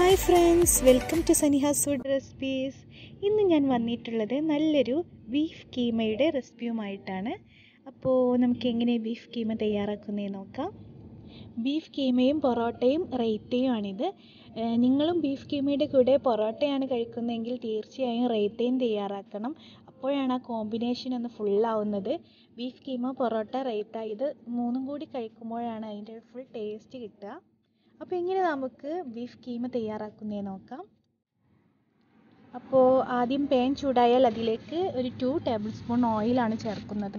Hi friends, welcome to Saniha's food recipes. ഇന്ന് ഞാൻ വന്നിട്ടുള്ളത് നല്ലൊരു ബീഫ് കീമയുടെ റെസിപ്പിയുമായിട്ടാണ്. അപ്പോൾ നമുക്ക് എങ്ങനെ ബീഫ് കീമ തയ്യാറാക്കുന്നതെന്ന് നോക്കാം. ബീഫ് കീമയും പൊറോട്ടയും റൈത്തയും ആണിത്. നിങ്ങളും ബീഫ് കീമയുടെ കൂടെ പൊറോട്ടയാണ് കഴിക്കുന്നതെങ്കിൽ തീർച്ചയായും റൈത്തയും തയ്യാറാക്കണം. അപ്പോഴാണ് ആ കോമ്പിനേഷൻ ഒന്ന് ഫുള്ളാവുന്നത്. ബീഫ് കീമ, പൊറോട്ട, റൈത്ത ഇത് മൂന്നും കൂടി കഴിക്കുമ്പോഴാണ് അതിൻ്റെ ഫുൾ ടേസ്റ്റ് കിട്ടുക. അപ്പോൾ എങ്ങനെ നമുക്ക് ബീഫ് കീമ തയ്യാറാക്കുന്നതെന്ന് നോക്കാം. അപ്പോൾ ആദ്യം പാൻ ചൂടായാൽ അതിലേക്ക് ഒരു 2 ടേബിൾ സ്പൂൺ ഓയിലാണ് ചേർക്കുന്നത്.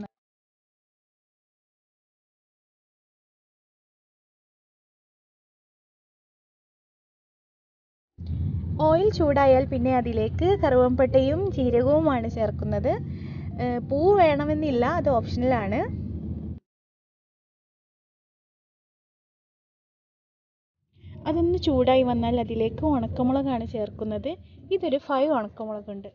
ഓയിൽ ചൂടായാൽ പിന്നെ അതിലേക്ക് കറുവപ്പട്ടയും ജീരകവുമാണ് ചേർക്കുന്നത്. പൂ വേണമെന്നില്ല, അത് ഓപ്ഷണലാണ്. അതൊന്ന് ചൂടായി വന്നാൽ അതിലേക്ക് ഉണക്കമുളകാണ് ചേർക്കുന്നത്. ഇതൊരു 5 ഉണക്കമുളകുണ്ട്.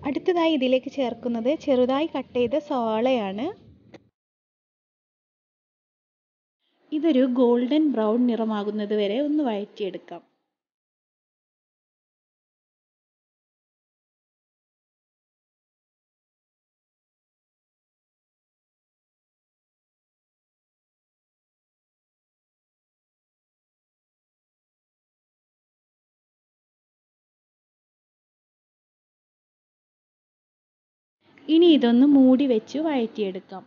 അടുത്തതായി ഇതിലേക്ക് ചേർക്കുന്നത് ചെറുതായി കട്ട് ചെയ്ത സവാളയാണ്. ഇതൊരു ഗോൾഡൻ ബ്രൗൺ നിറമാകുന്നത് വരെ ഒന്ന് വഴറ്റിയെടുക്കാം. ഇനി ഇതൊന്ന് മൂടി വെച്ച് വഴറ്റിയെടുക്കാം.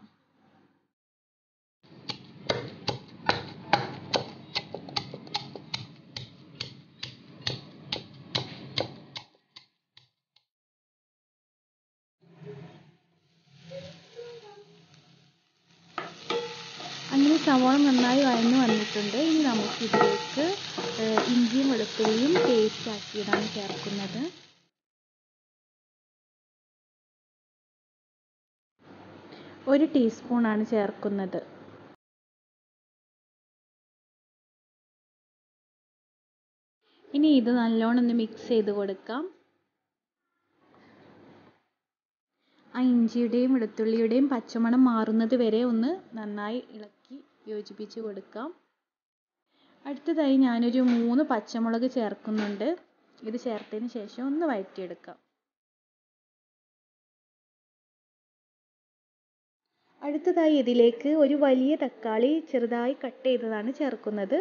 അങ്ങനെ സവാള നന്നായി വഴന്നു വന്നിട്ടുണ്ട്. ഇനി നമുക്കിതിലേക്ക് ഇഞ്ചിയും വെളുത്തുള്ളിയും പേസ്റ്റ് ആക്കിയതാണ് ചേർക്കുന്നത്. ഒരു ടീസ്പൂണാണ് ചേർക്കുന്നത്. ഇനി ഇത് നല്ലോണം ഒന്ന് മിക്സ് ചെയ്ത് കൊടുക്കാം. ആ ഇഞ്ചിയുടെയും വെളുത്തുള്ളിയുടെയും പച്ചമണം മാറുന്നത് വരെ ഒന്ന് നന്നായി ഇളക്കി യോജിപ്പിച്ച് കൊടുക്കാം. അടുത്തതായി ഞാനൊരു 3 പച്ചമുളക് ചേർക്കുന്നുണ്ട്. ഇത് ചേർത്തതിന് ശേഷം ഒന്ന് വഴറ്റിയെടുക്കാം. അടുത്തതായി ഇതിലേക്ക് ഒരു വലിയ തക്കാളി ചെറുതായി കട്ട് ചെയ്തതാണ് ചേർക്കുന്നത്.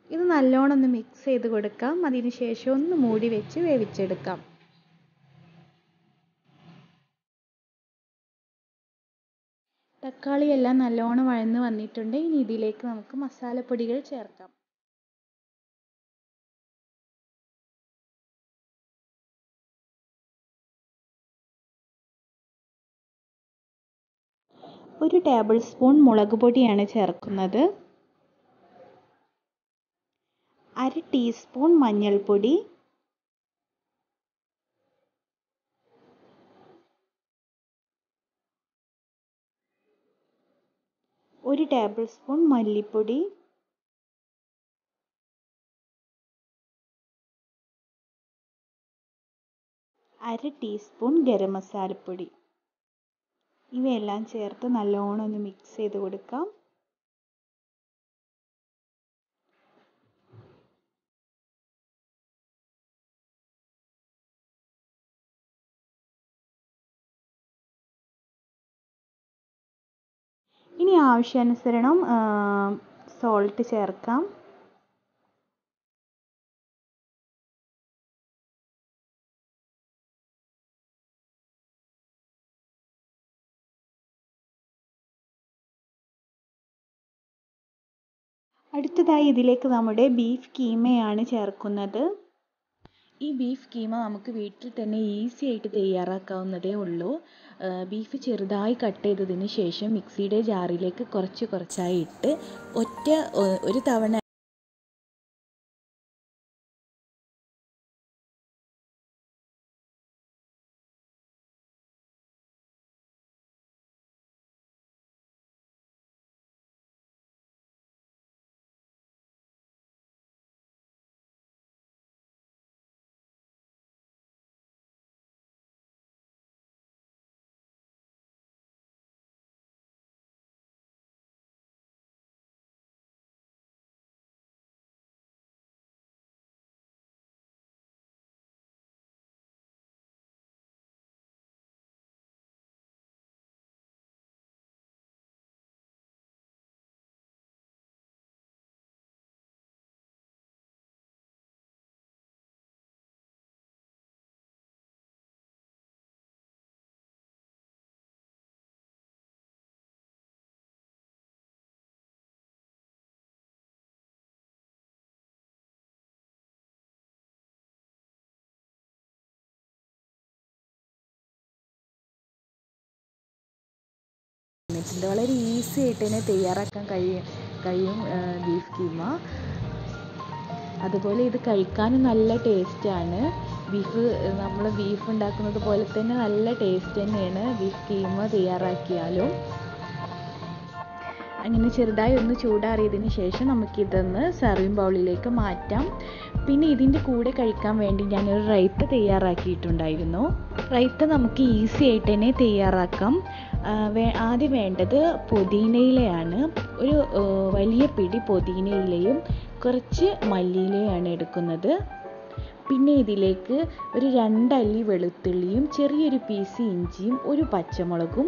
ഇത് നല്ലോണം ഒന്ന് മിക്സ് ചെയ്ത് കൊടുക്കാം. അതിനുശേഷം ഒന്ന് മൂടി വെച്ച് വേവിച്ചെടുക്കാം. തക്കാളി എല്ലാം നല്ലോണം വഴന്ന് വന്നിട്ടുണ്ട്. ഇനി ഇതിലേക്ക് നമുക്ക് മസാലപ്പൊടികൾ ചേർക്കാം. ഒരു ടേബിൾ സ്പൂൺ മുളക് പൊടിയാണ് ചേർക്കുന്നത്. 1/2 ടീസ്പൂൺ മഞ്ഞൾപ്പൊടി, 1 ടേബിൾ സ്പൂൺ മല്ലിപ്പൊടി, 1/2 ടീസ്പൂൺ ഗരം മസാലപ്പൊടി. ഇവയെല്ലാം ചേർത്ത് നല്ലോണം ഒന്ന് മിക്സ് ചെയ്ത് കൊടുക്കാം. ഇനി ആവശ്യാനുസരണം സോൾട്ട് ചേർക്കാം. അടുത്തതായി ഇതിലേക്ക് നമ്മുടെ ബീഫ് കീമയാണ് ചേർക്കുന്നത്. ഈ ബീഫ് കീമ നമുക്ക് വീട്ടിൽ തന്നെ ഈസി ആയിട്ട് തയ്യാറാക്കാവുന്നതേ ഉള്ളൂ. ബീഫ് ചെറുതായി കട്ട് ചെയ്തതിന് ശേഷം മിക്സിയുടെ ജാറിലേക്ക് കുറച്ചായി ഇട്ട് ഒരു തവണ വളരെ ഈസി ആയിട്ട് തന്നെ തയ്യാറാക്കാൻ കഴിയും ബീഫ് കീമ. അതുപോലെ ഇത് കഴിക്കാനും നല്ല ടേസ്റ്റാണ്. നമ്മൾ ബീഫ് ഉണ്ടാക്കുന്നത് പോലെ തന്നെ നല്ല ടേസ്റ്റ് തന്നെയാണ് ബീഫ് കീമ തയ്യാറാക്കിയാലും. അങ്ങനെ ചെറുതായി ഒന്ന് ചൂടാറിയതിന് ശേഷം നമുക്കിതൊന്ന് സർവിങ് ബൗളിലേക്ക് മാറ്റാം. പിന്നെ ഇതിൻ്റെ കൂടെ കഴിക്കാൻ വേണ്ടി ഞാനൊരു റൈത്ത തയ്യാറാക്കിയിട്ടുണ്ടായിരുന്നു. റൈത്ത നമുക്ക് ഈസി ആയിട്ട് തന്നെ തയ്യാറാക്കാം. ആദ്യം വേണ്ടത് പുതിനയിലയാണ്. ഒരു വലിയ പിടി പുതിനയിലയും കുറച്ച് മല്ലിയിലയാണ് എടുക്കുന്നത്. പിന്നെ ഇതിലേക്ക് ഒരു 2 അല്ലി വെളുത്തുള്ളിയും ചെറിയൊരു പീസ് ഇഞ്ചിയും ഒരു പച്ചമുളകും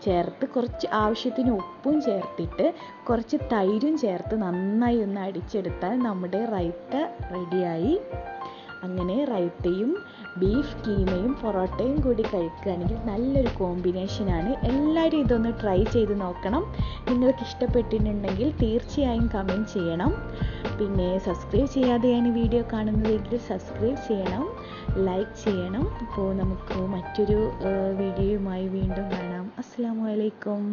ചേർത്ത് കുറച്ച് ആവശ്യത്തിന് ഉപ്പും ചേർത്തിട്ട് കുറച്ച് തൈരും ചേർത്ത് നന്നായി ഒന്ന് അടിച്ചെടുത്താൽ നമ്മുടെ റൈത്ത റെഡിയായി. അങ്ങനെ റൈത്തയും ബീഫ് കീമയും പൊറോട്ടയും കൂടി കഴിക്കുകയാണെങ്കിൽ നല്ലൊരു കോമ്പിനേഷനാണ്. എല്ലാവരും ഇതൊന്ന് ട്രൈ ചെയ്ത് നോക്കണം. നിങ്ങൾക്ക് ഇഷ്ടപ്പെട്ടിട്ടുണ്ടെങ്കിൽ തീർച്ചയായും കമൻറ്റ് ചെയ്യണം. പിന്നെ സബ്സ്ക്രൈബ് ചെയ്യാതെയാണ് വീഡിയോ കാണുന്നതെങ്കിൽ സബ്സ്ക്രൈബ് ചെയ്യണം, ലൈക്ക് ചെയ്യണം. അപ്പോൾ നമുക്ക് മറ്റൊരു വീഡിയോയുമായി വീണ്ടും കാണാം. അസ്സലാമു അലൈക്കും.